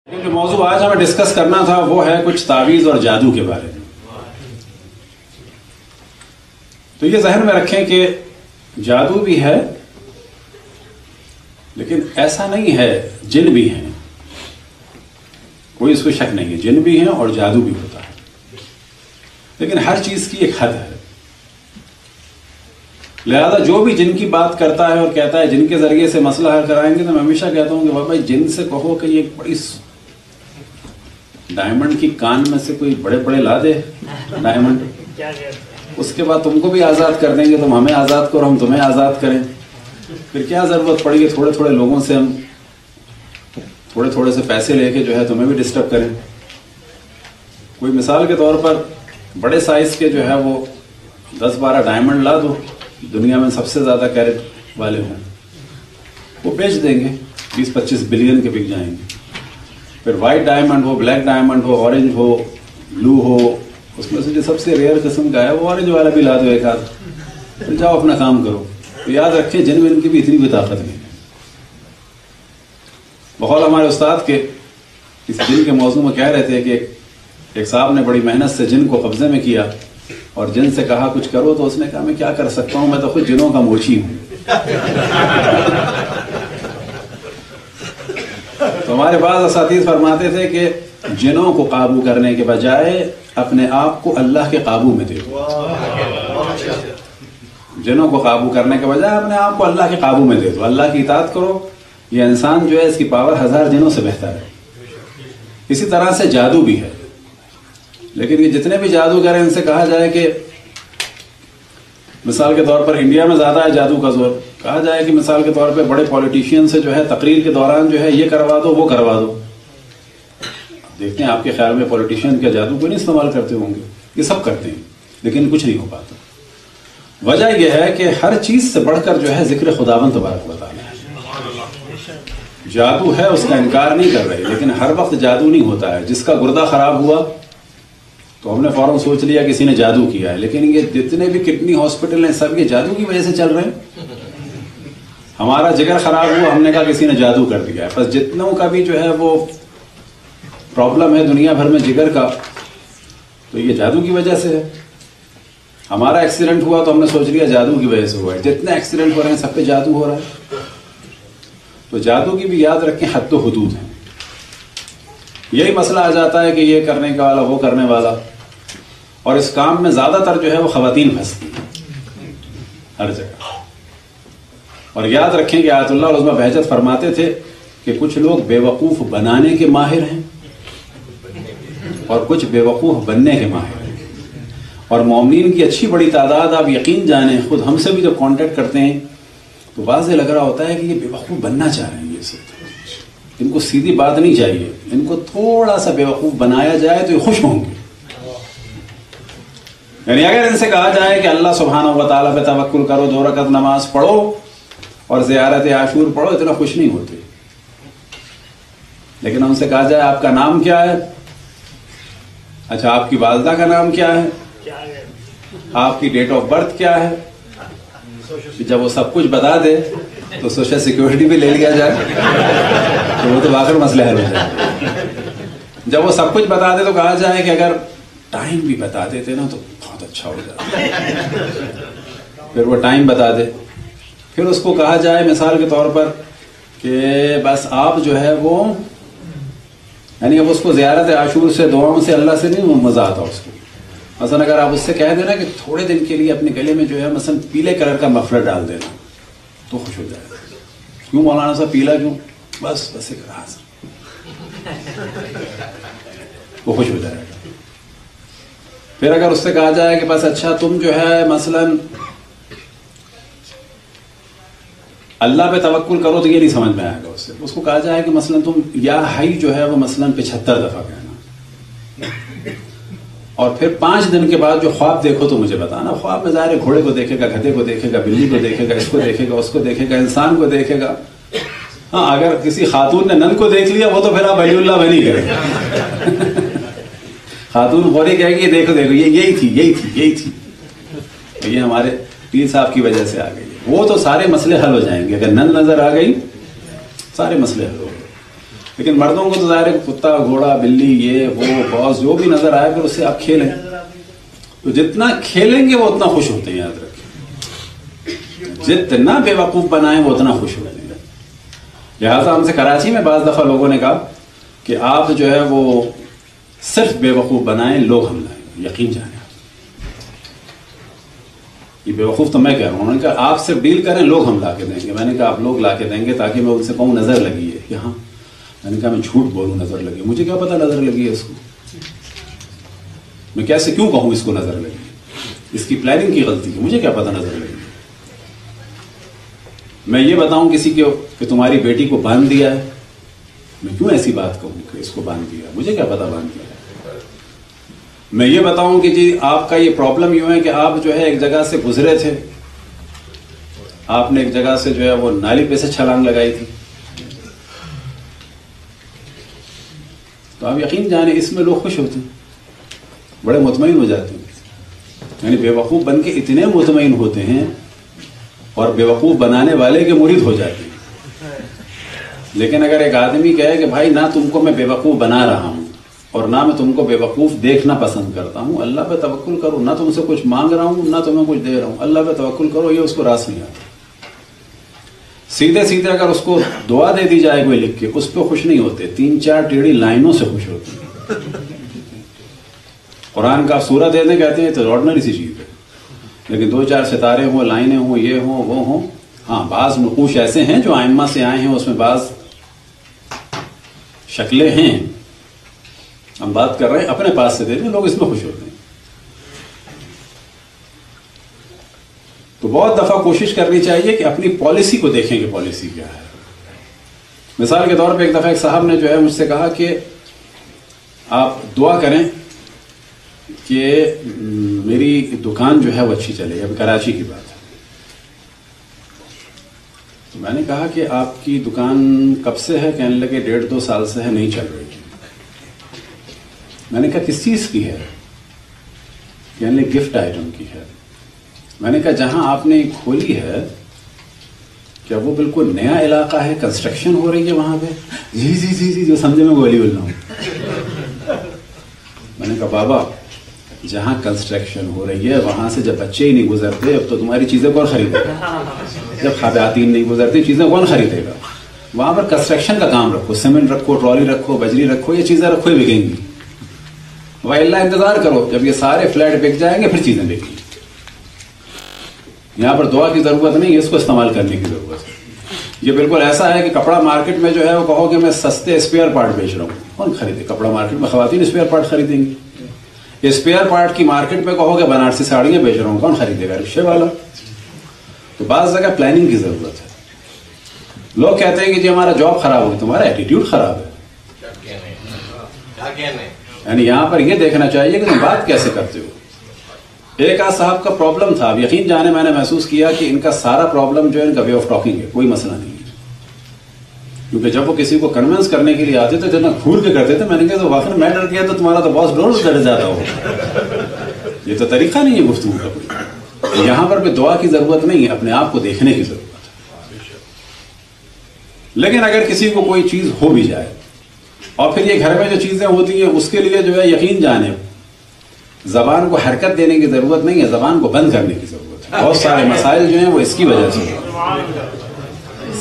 جو موضوع آج ہمیں ڈسکس کرنا تھا وہ ہے کچھ تعویذ اور جادو کے بارے میں. تو یہ ذہن میں رکھیں کہ جادو بھی ہے لیکن ایسا نہیں ہے جن بھی ہیں, کوئی اس کو شک نہیں ہے, جن بھی ہیں اور جادو بھی ہوتا ہے, لیکن ہر چیز کی ایک حد ہے. لہذا جو بھی جن کی بات کرتا ہے اور کہتا ہے جن کے ذریعے سے مسئلہ حل کرائیں گے, تو میں ہمیشہ کہتا ہوں کہ بھائی جن سے کہو کہ یہ بڑی ڈائمنڈ کی کان میں سے کوئی بڑے بڑے لا دے ڈائمنڈ, اس کے بعد تم کو بھی آزاد کر دیں گے, تم ہمیں آزاد کرو ہم تمہیں آزاد کریں. پھر کیا ضرورت پڑی ہے تھوڑے تھوڑے لوگوں سے ہم تھوڑے تھوڑے سے پیسے لے کے جو ہے تمہیں بھی ڈسٹرب کریں. کوئی مثال کے طور پر بڑے سائز کے جو ہے وہ 10-12 ڈائمنڈ لا دو, دنیا میں سب سے زیادہ کیرٹ والے ہوں, وہ بیچ دیں گے 20-25 بلین کے بک جائیں گے. پھر وائٹ ڈائمنڈ ہو, بلیک ڈائمنڈ ہو, اورنج ہو, بلو ہو, اس میں سے جو سب سے ریئر قسم کا ہے وہ اورنج والا بھی لا دو ایک آدھ, پھر جاؤ اپنا کام کرو. تو یاد رکھیں جن میں ان کی بھی اتنی بھی طاقت نہیں ہے. بقول ہمارے استاد کے اس جن کے موضوع میں کہہ رہے تھے کہ ایک صاحب نے بڑی محنت سے جن کو قبضے میں کیا اور جن سے کہا کچھ کرو, تو اس نے کہا میں کیا کر سکتا ہوں, میں تو خود جنوں کا موچی ہوں. تو ہمارے بعض اساتذہ فرماتے تھے کہ جنوں کو قابو کرنے کے بجائے اپنے آپ کو اللہ کے قابو میں دے دو. جنوں کو قابو کرنے کے بجائے اپنے آپ کو اللہ کے قابو میں دے دو, اللہ کی اطاعت کرو. یہ انسان جو ہے اس کی پاور 1000 جنوں سے بہتر ہے. اسی طرح سے جادو بھی ہے, لیکن یہ جتنے بھی جادوگر ہیں ان سے کہا جائے کہ مثال کے طور پر انڈیا میں زیادہ ہے جادو کا زور, کہا جائے کہ مثال کے طور پہ بڑے پولیٹیشین سے جو ہے تقریر کے دوران جو ہے یہ کروا دو وہ کروا دو. دیکھتے ہیں آپ کے خیال میں پولیٹیشین کا جادو کو نہیں استعمال کرتے ہوں گے, یہ سب کرتے ہیں لیکن کچھ نہیں ہو پاتا. وجہ یہ ہے کہ ہر چیز سے بڑھ کر جو ہے ذکر خداوند تبارک و تعالی ہے. جادو ہے اس کا انکار نہیں کر رہے, لیکن ہر وقت جادو نہیں ہوتا ہے. جس کا گردہ خراب ہوا تو ہم نے فوراً سوچ لیا کسی نے جادو کیا ہے, لیکن یہ جتنے بھی کڈنی ہاسپٹل ہیں سب یہ جادو کی وجہ سے چل رہے ہیں. ہمارا جگر خراب ہوا, ہم نے کہا کسی نے جادو کر دیا ہے. بس جتنوں کا بھی جو ہے وہ پرابلم ہے دنیا بھر میں جگر کا, تو یہ جادو کی وجہ سے ہے. ہمارا ایکسیڈنٹ ہوا تو ہم نے سوچ لیا جادو کی وجہ سے ہوا ہے. جتنے ایکسیڈنٹ ہو رہے ہیں سب پہ جادو ہو رہا ہے. تو جادو کی بھی یاد رکھیں حد و حدود ہیں. یہی مسئلہ آ جاتا ہے کہ یہ کرنے کا والا وہ کرنے والا, اور اس کام میں زیادہ تر جو ہے وہ خواتین پھنستی ہیں ہر جگہ. اور یاد رکھیں کہ آیت اللہ عظمہ بہجت فرماتے تھے کہ کچھ لوگ بے وقوف بنانے کے ماہر ہیں اور کچھ بے وقوف بننے کے ماہر ہیں. اور مومنین کی اچھی بڑی تعداد, آپ یقین جانیں خود ہم سے بھی جب کانٹیکٹ کرتے ہیں تو واضح لگ رہا ہوتا ہے کہ یہ بے وقوف بننا چاہ رہے ہیں. یہ سب ان کو سیدھی بات نہیں چاہیے, ان کو تھوڑا سا بے وقوف بنایا جائے تو یہ خوش ہوں گے. یعنی اگر ان سے کہا جائے کہ اللہ سبحانہ و تعالیٰ پہ توکل کرو, 2 رکعت نماز پڑھو اور زیارت عاشور پڑھو, اتنا خوش نہیں ہوتے. لیکن ان سے کہا جائے آپ کا نام کیا ہے, اچھا آپ کی والدہ کا نام کیا ہے, آپ کی ڈیٹ آف برتھ کیا ہے, جب وہ سب کچھ بتا دے تو سوشل سیکورٹی بھی لے لیا جائے تو وہ تو باقی مسئلہ حل ہو جائے. جب وہ سب کچھ بتا دے تو کہا جائے کہ اگر ٹائم بھی بتا دیتے نا تو بہت اچھا ہو جاتا. پھر وہ ٹائم بتا دے, پھر اس کو کہا جائے مثال کے طور پر کہ بس آپ جو ہے وہ یعنی اب اس کو زیارت عاشور سے دعاؤں سے اللہ سے نہیں مزہ آتا اس کو. مثلا اگر آپ اس سے کہہ دینا کہ تھوڑے دن کے لیے اپنے گلے میں جو ہے مثلا پیلے کلر کا مفلر ڈال دینا تو خوش ہو جائے گا. کیوں مولانا صاحب پیلا کیوں, بس ایک راز, وہ خوش ہو جائے گا. پھر اگر اس سے کہا جائے کہ بس اچھا تم جو ہے مثلا اللہ پہ توکل کرو, تو یہ نہیں سمجھ میں آئے گا. اس کو کہا جائے کہ مثلا تم یا حی جو ہے وہ مثلا 75 دفعہ کہنا, اور پھر 5 دن کے بعد جو خواب دیکھو تو مجھے بتانا. خواب میں ظاہر ہے گھوڑے کو دیکھے گا, گدھے کو دیکھے گا, بلی کو دیکھے گا, اس کو دیکھے گا, اس کو دیکھے گا, انسان کو دیکھے گا. ہاں اگر کسی خاتون نے نند کو دیکھ لیا وہ تو پھر آپ ولی اللہ بنی کرے. خاتون غوری کہے گی دیکھو دیکھو یہی تھی. یہ ہمارے پیر صاحب کی وجہ سے آ گئی. وہ تو سارے مسئلے حل ہو جائیں گے. اگر نند نظر آ گئی سارے مسئلے حل ہو گئے. لیکن مردوں کو تو ظاہر ہے کتا گھوڑا بلی یہ وہ باس جو بھی نظر آئے پھر اس سے آپ کھیلیں، تو جتنا کھیلیں گے وہ اتنا خوش ہوتے ہیں. یاد رکھیں جتنا بے وقوف بنائیں وہ اتنا خوش ہوتے ہیں. لہٰذا ہم سے کراچی میں بعض دفعہ لوگوں نے کہا کہ آپ جو ہے وہ صرف بے وقوف بنائیں لوگ ہم لائیں. یقین جانیں یہ بے وقوف تو میں کہہ رہا ہوں. انہوں نے کہا آپ صرف ڈیل کریں لوگ ہم لا کے دیں گے. میں نے کہا آپ لوگ لا کے دیں گے تاکہ میں ان سے کہوں نظر لگی ہے یہاں. میں نے کہا میں جھوٹ بولوں نظر لگی، مجھے کیا پتا نظر لگی ہے اس کو، میں کیسے کیوں کہوں اس کو نظر لگی، اس کی پلاننگ کی غلطی ہے، مجھے کیا پتا نظر لگی. میں یہ بتاؤں کسی کو کہ تمہاری بیٹی کو باندھ دیا ہے، میں کیوں ایسی بات کہوں کہ اس کو باندھ دیا، مجھے کیا پتا باندھ دیا. میں یہ بتاؤں کہ جی آپ کا یہ پرابلم یوں ہے کہ آپ جو ہے ایک جگہ سے گزرے تھے، آپ نے ایک جگہ سے جو ہے وہ نالی پہ سے چھلانگ لگائی تھی، تو آپ یقین جانیں اس میں لوگ خوش ہوتے ہیں، بڑے مطمئن ہو جاتے ہیں. یعنی بے وقوف بن کے اتنے مطمئن ہوتے ہیں اور بے وقوف بنانے والے کے مرید ہو جاتے ہیں. لیکن اگر ایک آدمی کہے کہ بھائی نہ تم کو میں بے وقوف بنا رہا ہوں اور نہ میں تم کو بے وقوف دیکھنا پسند کرتا ہوں، اللہ پہ توکل کرو، نہ تم سے کچھ مانگ رہا ہوں نہ تمہیں کچھ دے رہا ہوں، اللہ پہ توکل کرو، یہ اس کو راس نہیں آتا. سیدھے سیدھے اگر اس کو دعا دے دی جائے کوئی لکھ کے، اس پہ خوش نہیں ہوتے، 3-4 ٹیڑھی لائنوں سے خوش ہوتے ہیں. قرآن کا سورہ دے دیں کہتے ہیں تو آرڈنری سی چیز ہے، لیکن 2-4 ستارے ہوں، لائنیں ہوں، یہ ہوں وہ ہوں. ہاں بعض نقوش ایسے ہیں جو ائمہ سے آئے ہیں، اس میں بعض شکلیں ہیں، ہم بات کر رہے ہیں اپنے پاس سے دے دیں، لوگ اس میں خوش ہوتے ہیں. تو بہت دفعہ کوشش کرنی چاہیے کہ اپنی پالیسی کو دیکھیں کہ پالیسی کیا ہے. مثال کے طور پہ ایک دفعہ ایک صاحب نے جو ہے مجھ سے کہا کہ آپ دعا کریں کہ میری دکان جو ہے وہ اچھی چلے. ابھی کراچی کی بات ہے. تو میں نے کہا کہ آپ کی دکان کب سے ہے؟ کہنے لگے 1.5-2 سال سے ہے، نہیں چل رہی. میں نے کہا کس چیز کی ہے؟ کہنے لگے گفٹ آئٹم کی ہے. میں نے کہا جہاں آپ نے کھولی ہے کیا وہ بالکل نیا علاقہ ہے، کنسٹرکشن ہو رہی ہے وہاں پہ؟ جی جی جی جی جو سمجھے میں گولی بول رہا ہوں. میں نے کہا بابا جہاں کنسٹرکشن ہو رہی ہے وہاں سے جب بچے ہی نہیں گزرتے اب تو تمہاری چیزیں کون خریدے گا؟ جب خواتین نہیں گزرتی چیزیں کون خریدے گا؟ وہاں پر کنسٹرکشن کا کام رکھو، سیمنٹ رکھو، ٹرالی رکھو، بجری رکھو، یہ چیزیں رکھو ہی بکیں گی. وَإِلَّا انتظار کرو جب یہ سارے فلیٹ بک جائیں گے پھر چیزیں بکیں گی. یہاں پر دعا کی ضرورت نہیں ہے، اس کو استعمال کرنے کی ضرورت ہے. یہ بالکل ایسا ہے کہ کپڑا مارکیٹ میں جو ہے وہ کہو کہ میں سستے اسپیئر پارٹ بیچ رہا ہوں، کون خریدے؟ کپڑا مارکیٹ میں خواتین اسپیئر پارٹ خریدیں گی. اسپیئر پارٹ کی مارکیٹ میں کہو کہ بنارسی ساڑیاں بیچ رہا ہوں، کون خریدے گا؟ رکشے والا. تو بعض جگہ پلاننگ کی ضرورت ہے. لوگ کہتے ہیں کہ جی ہمارا جاب خراب ہو گیا، تمہارا ایٹیٹیوڈ خراب ہے. یعنی یہاں پر یہ دیکھنا چاہیے کہ تم بات کیسے کرتے ہو. ایک آدھ صاحب کا پرابلم تھا، اب یقین جانے میں نے محسوس کیا کہ ان کا سارا پرابلم جو ہے ان کا وے آف ٹاکنگ ہے، کوئی مسئلہ نہیں ہے. کیونکہ جب وہ کسی کو کنونس کرنے کے لیے آتے تھے جتنا گھور کے کرتے تھے، میں نے کہا تو واقعی میں ڈر گیا تو تمہارا تو باس ڈور ڈر جاتا ہو. یہ تو طریقہ نہیں ہے گفتگو کا کوئی. یہاں پر بھی دعا کی ضرورت نہیں ہے، اپنے آپ کو دیکھنے کی ضرورت ہے. لیکن اگر کسی کو کوئی چیز ہو بھی جائے اور پھر یہ گھر میں جو چیزیں ہوتی ہیں اس کے لیے جو ہے یقین جانے زبان کو حرکت دینے کی ضرورت نہیں ہے، زبان کو بند کرنے کی ضرورت ہے. بہت سارے مسائل جو ہیں وہ اس کی وجہ سے.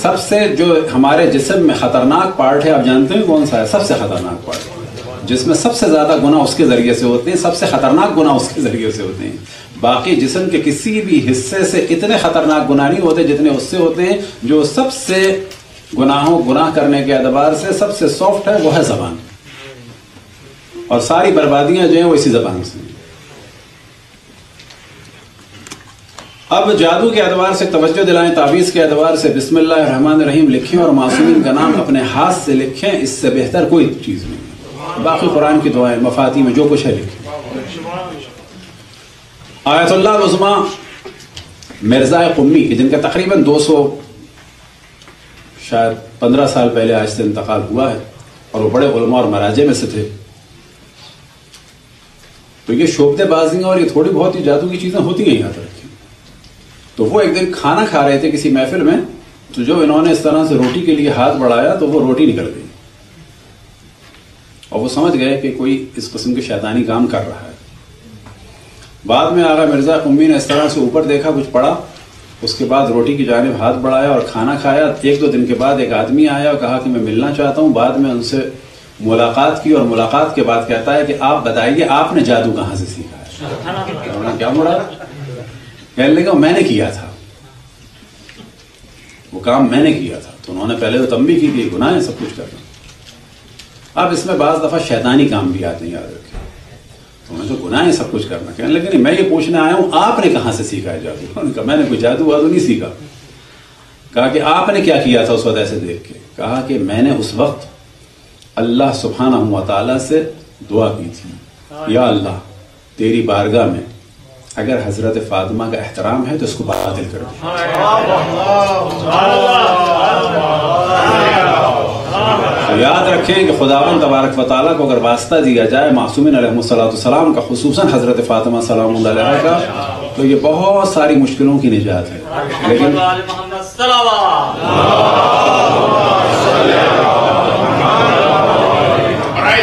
سب سے جو ہمارے جسم میں خطرناک پارٹ ہے، آپ جانتے ہیں کون سا ہے؟ سب سے خطرناک پارٹ جس میں سب سے زیادہ گناہ اس کے ذریعے سے ہوتے ہیں، سب سے خطرناک گناہ اس کے ذریعے سے ہوتے ہیں. باقی جسم کے کسی بھی حصے سے اتنے خطرناک گناہ نہیں ہوتے جتنے اس سے ہوتے ہیں. جو سب سے گناہ کرنے کے اعتبار سے سب سے سافٹ ہے وہ ہے زبان، اور ساری بربادیاں جو ہیں وہ اسی زبان سے. اب جادو کے اعتبار سے توجہ دلائیں، تعویذ کے اعتبار سے بسم اللہ الرحمن الرحیم لکھیں اور معصومین کا نام اپنے ہاتھ سے لکھیں، اس سے بہتر کوئی چیز نہیں. باقی قرآن کی دعائیں مفاتیح میں جو کچھ ہے لکھیں. آیت اللہ العظمیٰ مرزا قمی جن کا تقریباً 200 شاید 15 سال پہلے آج سے انتقال ہوا ہے، اور وہ بڑے علماء اور مراجع میں سے تھے. تو یہ شعبدے بازیاں اور یہ تھوڑی بہت ہی جادو کی چیزیں ہوتی ہیں یہاں پر. تو وہ ایک دن کھانا کھا رہے تھے کسی محفل میں، تو جو انہوں نے اس طرح سے روٹی کے لیے ہاتھ بڑھایا تو وہ روٹی نکل گئی. اور وہ سمجھ گئے کہ کوئی اس قسم کے شیطانی کام کر رہا ہے۔ بعد میں آغا مرزا امی نے اس طرح سے اوپر دیکھا، کچھ پڑا، اس کے بعد روٹی کی جانب ہاتھ بڑھایا اور کھانا کھایا۔ ایک دو دن کے بعد ایک آدمی آیا اور کہا کہ میں ملنا چاہتا ہوں۔ بعد میں ان سے ملاقات کی اور ملاقات کے بعد کہتا ہے کہ آپ بتائیے آپ نے جادو کہاں سے سیکھا ہے؟ انہوں نے کیا مڑا؟ کہنے لگا میں نے کیا تھا، وہ کام میں نے کیا تھا۔ تو انہوں نے پہلے تو تنبیہ کی کہ گناہ ہے سب کچھ کرنا۔ اب اس میں بعض دفعہ شیطانی کام بھی آتے ہیں، یاد رکھیں۔ تو انہوں نے تو گناہ ہے سب کچھ کرنا، کہنے لگے نہیں میں یہ پوچھنے آیا ہوں آپ نے کہاں سے سیکھا ہے جادو؟ انہوں نے کہا میں نے کوئی جادو وادو نہیں سیکھا۔ کہا کہ آپ نے کیا کیا تھا اس وقت ایسے دیکھ کے؟ کہا کہ میں نے اس وقت اللہ سبحانہ و تعالیٰ سے دعا کی تھی، یا اللہ تیری بارگاہ میں اگر حضرت فاطمہ کا احترام ہے تو اس کو باطل کر دو۔ تو یاد رکھیں کہ خداوند تبارک و تعالیٰ کو اگر واسطہ دیا جائے معصومین علیہ السلام کا، خصوصاً حضرت فاطمہ سلام اللہ علیہ کا، تو یہ بہت ساری مشکلوں کی نجات ہے۔ لیکن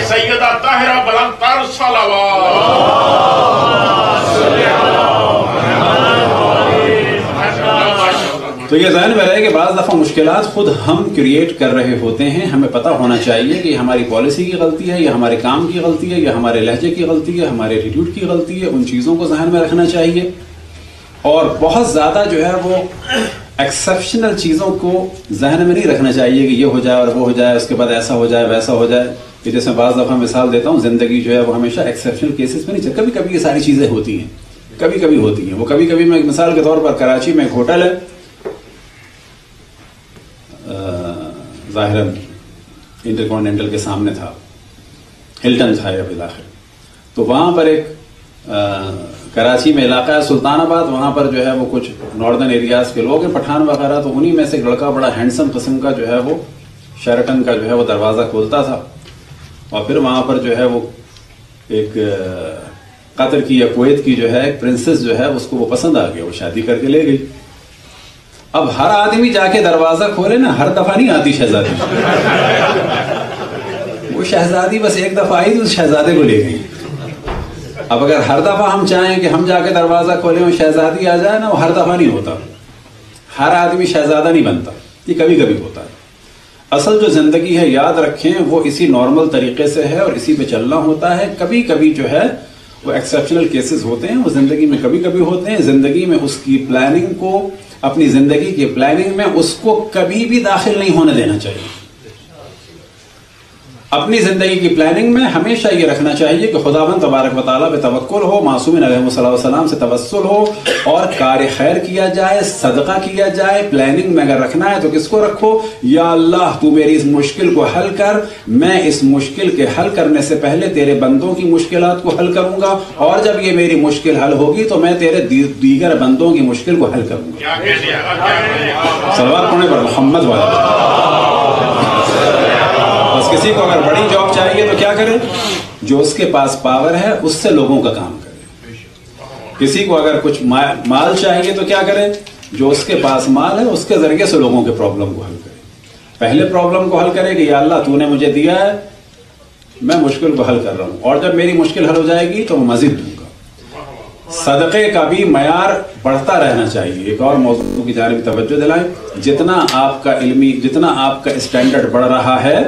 سیدہ طاہرہ بلند تر صلوات۔ تو یہ ذہن میں رہے کہ بعض دفعہ مشکلات خود ہم کریٹ کر رہے ہوتے ہیں۔ ہمیں پتہ ہونا چاہیے کہ یہ ہماری پالیسی کی غلطی ہے، یہ ہمارے کام کی غلطی ہے، یہ ہمارے لہجے کی غلطی ہے، ہمارے ایٹیٹیوڈ کی غلطی ہے۔ ان چیزوں کو ذہن میں رکھنا چاہیے، اور بہت زیادہ جو ہے وہ ایکسیپشنل چیزوں کو ذہن میں نہیں رکھنا چاہیے کہ یہ ہو جائے اور وہ ہو جائے، اس کے بعد ایسا ہو جائے ویسا ہو جائے۔ کہ جیسے بعض دفعہ مثال دیتا ہوں، زندگی جو ہے وہ ہمیشہ ایکسیپشنل کیسز میں نہیں چلتی، کبھی کبھی یہ ساری چیزیں ہوتی ہیں، کبھی کبھی ہوتی ہیں۔ وہ کبھی کبھی میں مثال کے طور پر کراچی میں ایک ہوٹل ہے، ظاہراً انٹرکانٹیننٹل کے سامنے تھا، ہلٹن تھا یا بالآخر، تو وہاں پر ایک کراچی میں علاقہ ہے سلطان آباد، وہاں پر جو ہے وہ کچھ ناردرن ایریاز کے لوگ ہیں، پٹھان وغیرہ، تو انہی میں سے ایک لڑکا بڑا ہینڈسم قسم کا جو ہے وہ شیرٹن کا جو ہے وہ دروازہ کھولتا تھا، اور پھر وہاں پر جو ہے وہ ایک قطر کی یا کویت کی جو ہے ایک پرنسس جو ہے اس کو وہ پسند آ گیا، وہ شادی کر کے لے گئی۔ اب ہر آدمی جا کے دروازہ کھولے نا، ہر دفعہ نہیں آتی شہزادی، وہ شہزادی بس ایک دفعہ آئی تو اس شہزادے کو لے گئی۔ اب اگر ہر دفعہ ہم چاہیں کہ ہم جا کے دروازہ کھولیں اور شہزادی آ جائے نا، وہ ہر دفعہ نہیں ہوتا، ہر آدمی شہزادہ نہیں بنتا، یہ کبھی کبھی ہوتا ہے۔ اصل جو زندگی ہے یاد رکھیں وہ اسی نارمل طریقے سے ہے اور اسی پہ چلنا ہوتا ہے۔ کبھی کبھی جو ہے وہ ایکسیپشنل کیسز ہوتے ہیں، وہ زندگی میں کبھی کبھی ہوتے ہیں۔ زندگی میں اس کی پلاننگ کو، اپنی زندگی کی پلاننگ میں اس کو کبھی بھی داخل نہیں ہونے دینا چاہیے۔ اپنی زندگی کی پلاننگ میں ہمیشہ یہ رکھنا چاہیے کہ خداوند تبارک و تعالیٰ پہ توکل ہو، معصومین علیہ السلام سے توسل ہو، اور کار خیر کیا جائے، صدقہ کیا جائے۔ پلاننگ میں اگر رکھنا ہے تو کس کو رکھو؟ یا اللہ تو میری اس مشکل کو حل کر، میں اس مشکل کے حل کرنے سے پہلے تیرے بندوں کی مشکلات کو حل کروں گا، اور جب یہ میری مشکل حل ہوگی تو میں تیرے دیگر بندوں کی مشکل کو حل کروں گا۔ صلوات پڑھنے پر محمد بس کسی کو اگر بڑی جاب چاہیے تو کیا کرے؟ جو اس کے پاس پاور ہے اس سے لوگوں کا کام کرے۔ کسی کو اگر کچھ مال چاہیے تو کیا کرے؟ جو اس کے پاس مال ہے اس کے ذریعے سے لوگوں کے پرابلم کو حل کرے۔ پہلے پرابلم کو حل کرے کہ یا اللہ تو نے مجھے دیا ہے، میں مشکل کو حل کر رہا ہوں، اور جب میری مشکل حل ہو جائے گی تو میں مزید دوں گا۔ صدقے کا بھی معیار بڑھتا رہنا چاہیے۔ ایک اور موضوع کی جانب توجہ دلائیں، جتنا آپ کا علمی، جتنا آپ کا اسٹینڈرڈ بڑھ رہا ہے،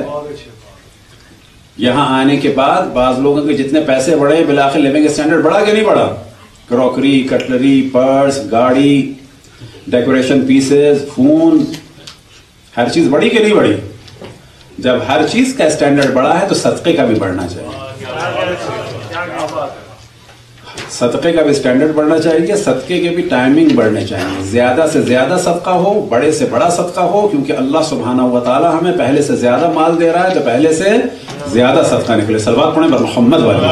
یہاں آنے کے بعد بعض لوگوں کے جتنے پیسے بڑھے بالآخر لیونگ اسٹینڈرڈ بڑھا کہ نہیں بڑھا؟ کروکری، کٹلری، پرس، گاڑی، ڈیکوریشن پیسز، فون، ہر چیز بڑھی کہ نہیں بڑھی؟ جب ہر چیز کا اسٹینڈرڈ بڑھا ہے تو صدقے کا بھی بڑھنا چاہیے، صدقے کا بھی اسٹینڈرڈ بڑھنا چاہیے، صدقے کے بھی ٹائمنگ بڑھنے چاہیے، زیادہ سے زیادہ صدقہ ہو، بڑے سے بڑا صدقہ ہو، کیونکہ اللہ سبحانہ و تعالی ہمیں پہلے سے زیادہ مال دے رہا ہے تو پہلے سے زیادہ صدقہ نکلے۔ صلوات پڑھیں بر محمد والے۔